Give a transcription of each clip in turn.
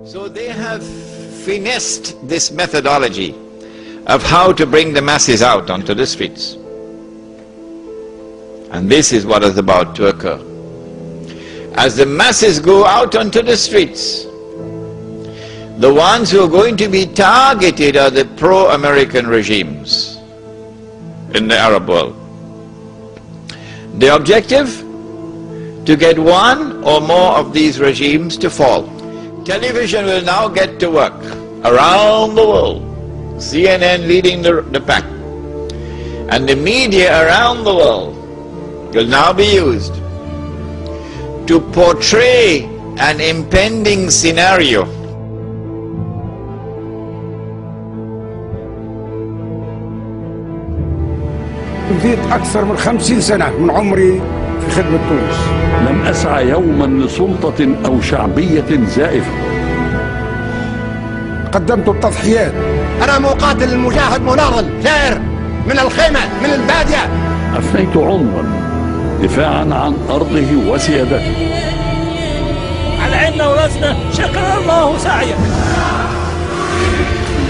So they have finessed this methodology of how to bring the masses out onto the streets. And this is what is about to occur. As the masses go out onto the streets, the ones who are going to be targeted are the pro-American regimes in the Arab world. The objective? To get one or more of these regimes to fall. Television will now get to work around the world, CNN leading the pack, and the media around the world will now be used to portray an impending scenario. قضيت أكثر من 50 سنة من عمري في خدمة تونس. لم أسعى يوما لسلطة أو شعبية زائفة. قدمت التضحيات. أنا مقاتل مجاهد مناضل ثائر من الخيمة من البادية. أفنيت عمرا دفاعا عن أرضه وسيادته. على عيننا وراسنا، شكر الله سعيك.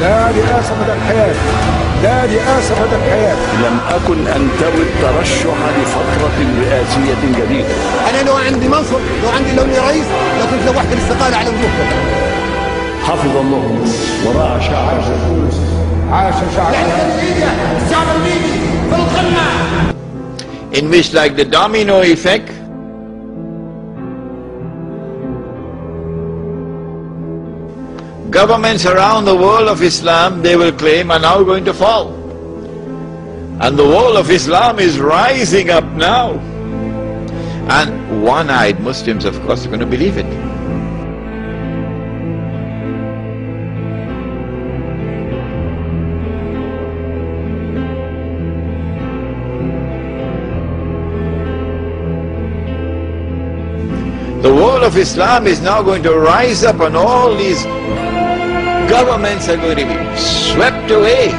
لا رئاسة مدى الحياة، لا رئاسة مدى الحياة. لم أكن أنتوي الترشح لفترة رئاسية جديدة. أنا لو عندي منصب، لو عندي لوني رئيس، لو كنت لوحت الاستقالة على وجوهكم. حفظ الله مصر ورعى شعب تونس. عاش شعب الشعب الليبي في القمة. In which, like the domino effect, governments around the world of Islam, they will claim, are now going to fall. And the world of Islam is rising up now. And one-eyed Muslims, of course, are going to believe it. The world of Islam is now going to rise up, and all these governments are going to be swept away,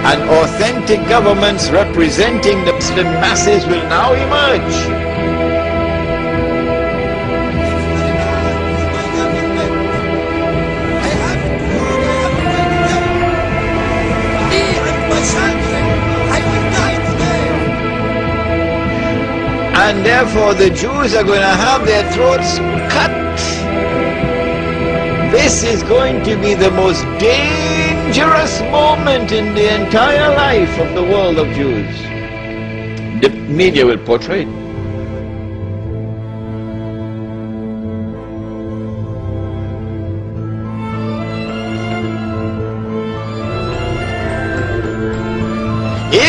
and authentic governments representing the Muslim masses will now emerge. And therefore the Jews are going to have their throats cut. This is going to be the most dangerous moment in the entire life of the world of Jews. The media will portray it.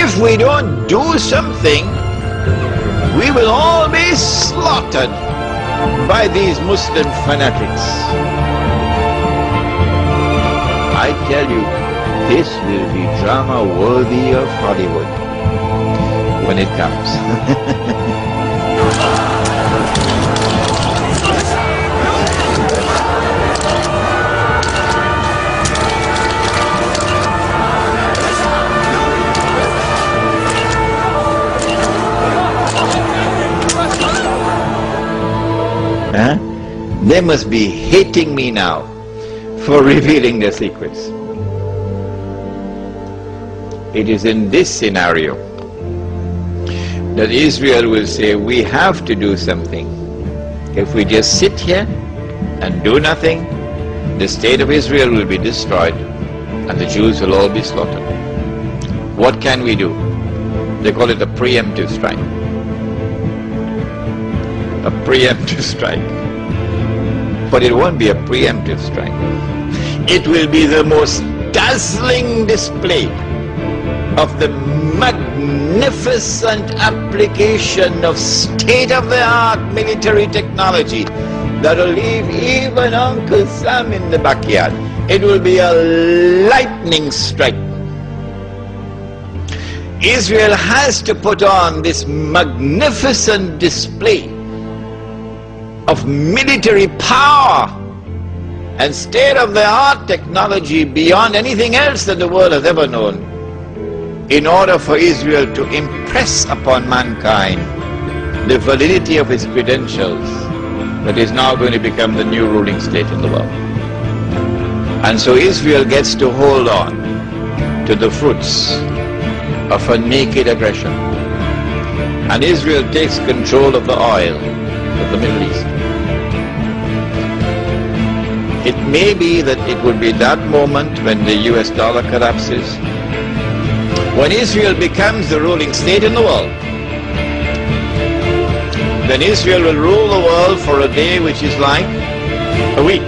If we don't do something, we will all be slaughtered by these Muslim fanatics. I tell you, this will be drama worthy of Hollywood when it comes. They must be hating me now for revealing their secrets. It is in this scenario that Israel will say, we have to do something. If we just sit here and do nothing, the state of Israel will be destroyed and the Jews will all be slaughtered. What can we do? They call it a preemptive strike. A preemptive strike. But it won't be a preemptive strike. It will be the most dazzling display of the magnificent application of state-of-the-art military technology that will leave even Uncle Sam in the backyard. It will be a lightning strike. Israel has to put on this magnificent display of military power and state-of-the-art technology beyond anything else that the world has ever known, in order for Israel to impress upon mankind the validity of its credentials, that is now going to become the new ruling state in the world. And so Israel gets to hold on to the fruits of a naked aggression. And Israel takes control of the oil of the Middle East. It may be that it would be that moment when the US dollar collapses, when Israel becomes the ruling state in the world. Then Israel will rule the world for a day which is like a week,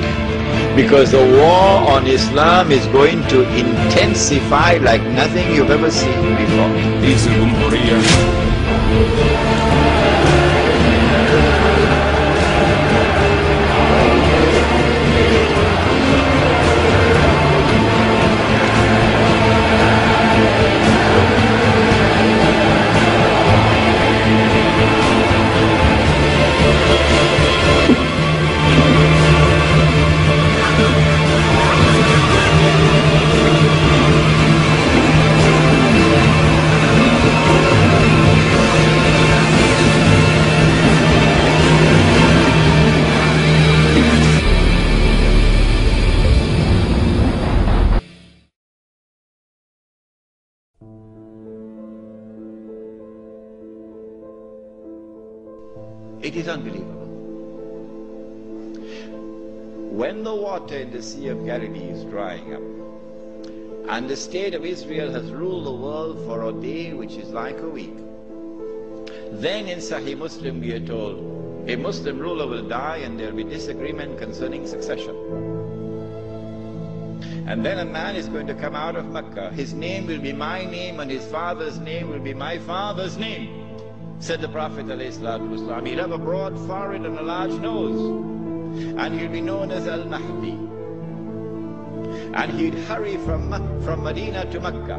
because the war on Islam is going to intensify like nothing you've ever seen before. It is unbelievable. When the water in the Sea of Galilee is drying up, and the state of Israel has ruled the world for a day which is like a week, then in Sahih Muslim we are told a Muslim ruler will die and there will be disagreement concerning succession. And then a man is going to come out of Mecca. His name will be my name and his father's name will be my father's name. Said the Prophet ﷺ, he'll have a broad forehead and a large nose, and he'll be known as Al-Mahdi. And he'd hurry from Medina to Mecca.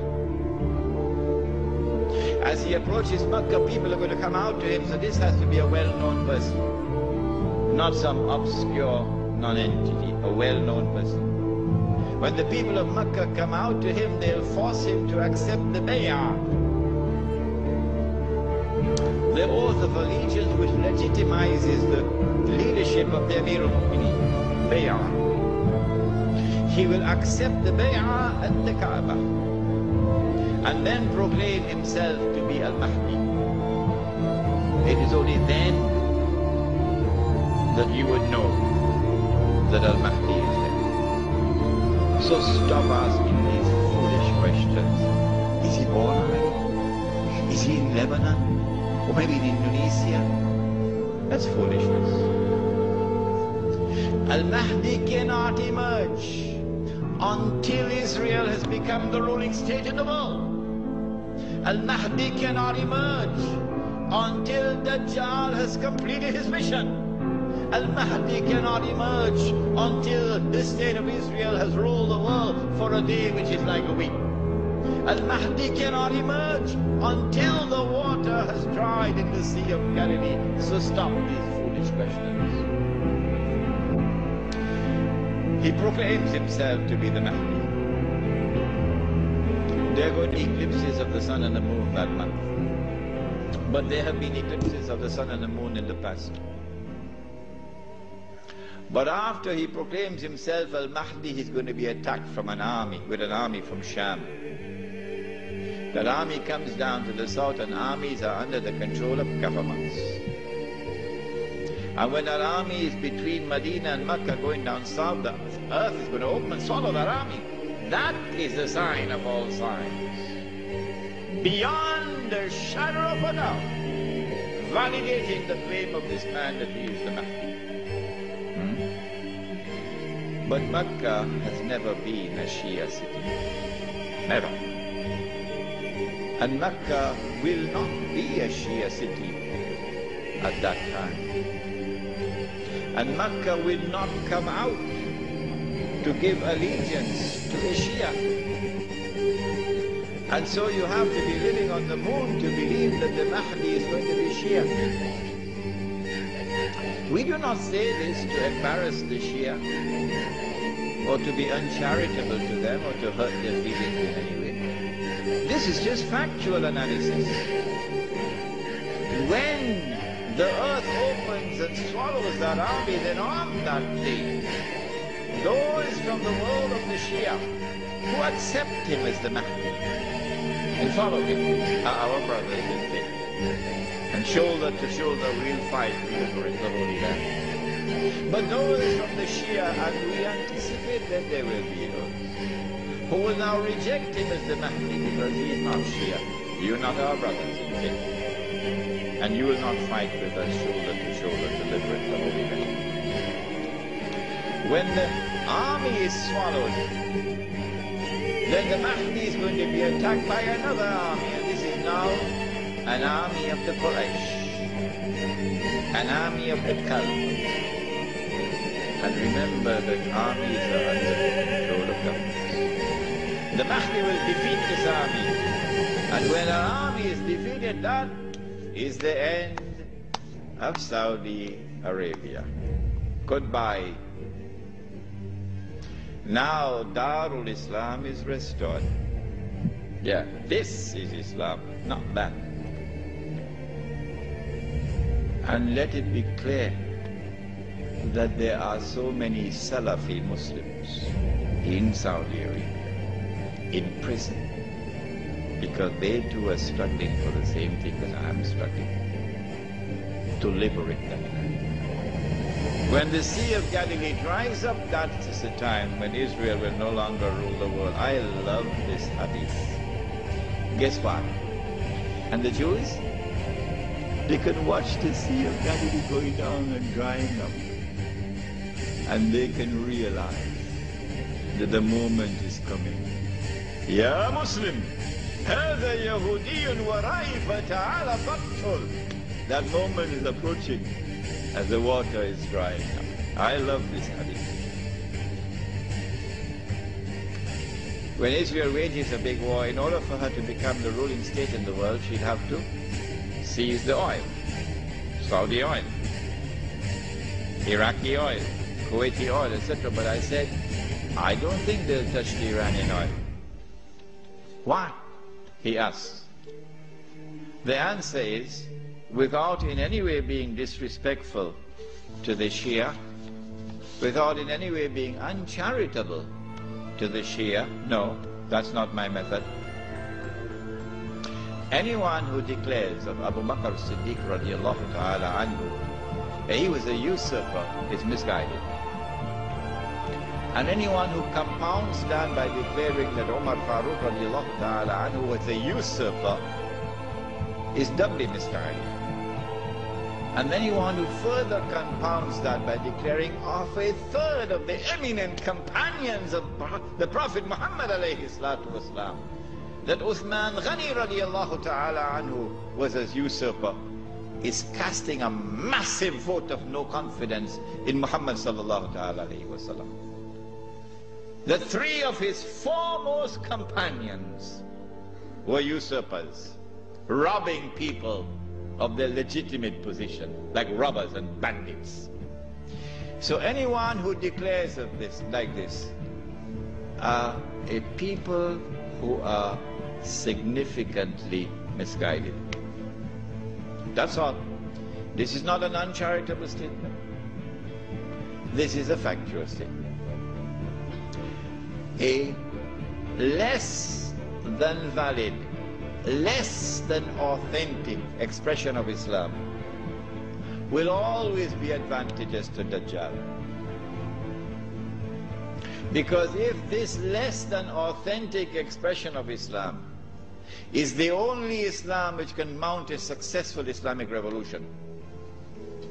As he approaches Mecca, people are going to come out to him, so this has to be a well-known person, not some obscure non-entity, a well-known person. When the people of Mecca come out to him, they'll force him to accept the bay'ah, the oath of allegiance which legitimizes the leadership of the Amir al-Mu'mineen, bay'ah. He will accept the bay'ah at the Kaaba and then proclaim himself to be Al-Mahdi. It is only then that you would know that Al-Mahdi is there. So stop asking these foolish questions. Is he born already? Is he in Lebanon? Or maybe in Indonesia? That's foolishness. Al-Mahdi cannot emerge until Israel has become the ruling state in the world. Al-Mahdi cannot emerge until Dajjal has completed his mission. Al-Mahdi cannot emerge until the state of Israel has ruled the world for a day which is like a week. Al-Mahdi cannot emerge until the water has dried in the Sea of Galilee. So stop these foolish questions. He proclaims himself to be the Mahdi. There are going to be eclipses of the sun and the moon that month. But there have been eclipses of the sun and the moon in the past. But after he proclaims himself Al-Mahdi, he's going to be attacked from an army, with an army from Sham. That army comes down to the south, and armies are under the control of governments. And when that army is between Medina and Mecca going down south, the earth is going to open and swallow that army. That is the sign of all signs. Beyond the shadow of a doubt, validating the claim of this man that he is the Mahdi. But Mecca has never been a Shia city. Never. And Mecca will not be a Shia city at that time. And Mecca will not come out to give allegiance to the Shia. And so you have to be living on the moon to believe that the Mahdi is going to be Shia. We do not say this to embarrass the Shia, or to be uncharitable to them, or to hurt their feelings in any way. This This is just factual analysis. When the earth opens and swallows that army, then on that day, those from the world of the Shia who accept him as the Mahdi and follow him are our brothers in faith. And shoulder to shoulder we'll fight to liberate the Holy Land. But those from the Shia, and we anticipate that there will be those who will now reject him as the Mahdi because he is not Shia. You are not our brothers in faith. And you will not fight with us shoulder to shoulder to liberate the Holy Land. When the army is swallowed, then the Mahdi is going to be attacked by another army. And this is now an army of the Quraysh, an army of the Kalb. And remember that armies are under the control of governments. The Mahdi will defeat this army. And when an army is defeated, that is the end of Saudi Arabia. Goodbye. Now Darul Islam is restored. Yeah, this is Islam, not that. And let it be clear that there are so many Salafi Muslims in Saudi Arabia, in prison, because they too are struggling for the same thing that I am struggling, to liberate them. When the Sea of Galilee dries up, that is the time when Israel will no longer rule the world. I love this hadith. Guess what? And the Jews, they can watch the Sea of Galilee going down and drying up. And they can realize that the moment is coming. Ya Muslim! هذا يهودي ورائي فتعال فاقتل. That moment is approaching as the water is drying up. I love this hadith. When Israel wages a big war, in order for her to become the ruling state in the world, she'd have to seize the oil. Saudi oil, Iraqi oil, Kuwaiti oil, etc. But I said, I don't think they'll touch the Iranian oil. Why? He asks. The answer is, without in any way being disrespectful to the Shia, without in any way being uncharitable to the Shia, no, that's not my method. Anyone who declares of Abu Bakr Siddiq radiallahu ta'ala anhu that he was a usurper is misguided. And anyone who compounds that by declaring that Umar Farooq radiallahu ta'ala anhu was a usurper is doubly misguided. And anyone who further compounds that by declaring of a third of the eminent companions of the Prophet Muhammad alayhi salatu wasalam, that Uthman Ghani radiallahu ta'ala anhu was a usurper, is casting a massive vote of no confidence in Muhammad sallallahu ta'ala alayhi wasallam. The three of his foremost companions were usurpers, robbing people of their legitimate position, like robbers and bandits. So anyone who declares of this like this are a people who are significantly misguided. That's all. This is not an uncharitable statement. This is a factual statement. A less than valid, less than authentic expression of Islam will always be advantageous to Dajjal. Because if this less than authentic expression of Islam is the only Islam which can mount a successful Islamic revolution,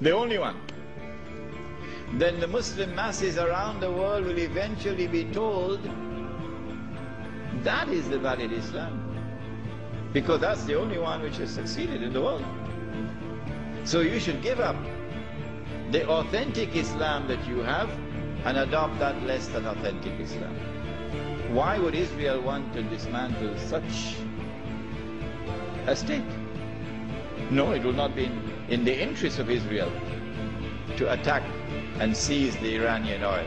the only one, then the Muslim masses around the world will eventually be told that is the valid Islam, because that's the only one which has succeeded in the world. So you should give up the authentic Islam that you have and adopt that less than authentic Islam. Why would Israel want to dismantle such a state? No, it will not be in the interest of Israel to attack and seize the Iranian oil.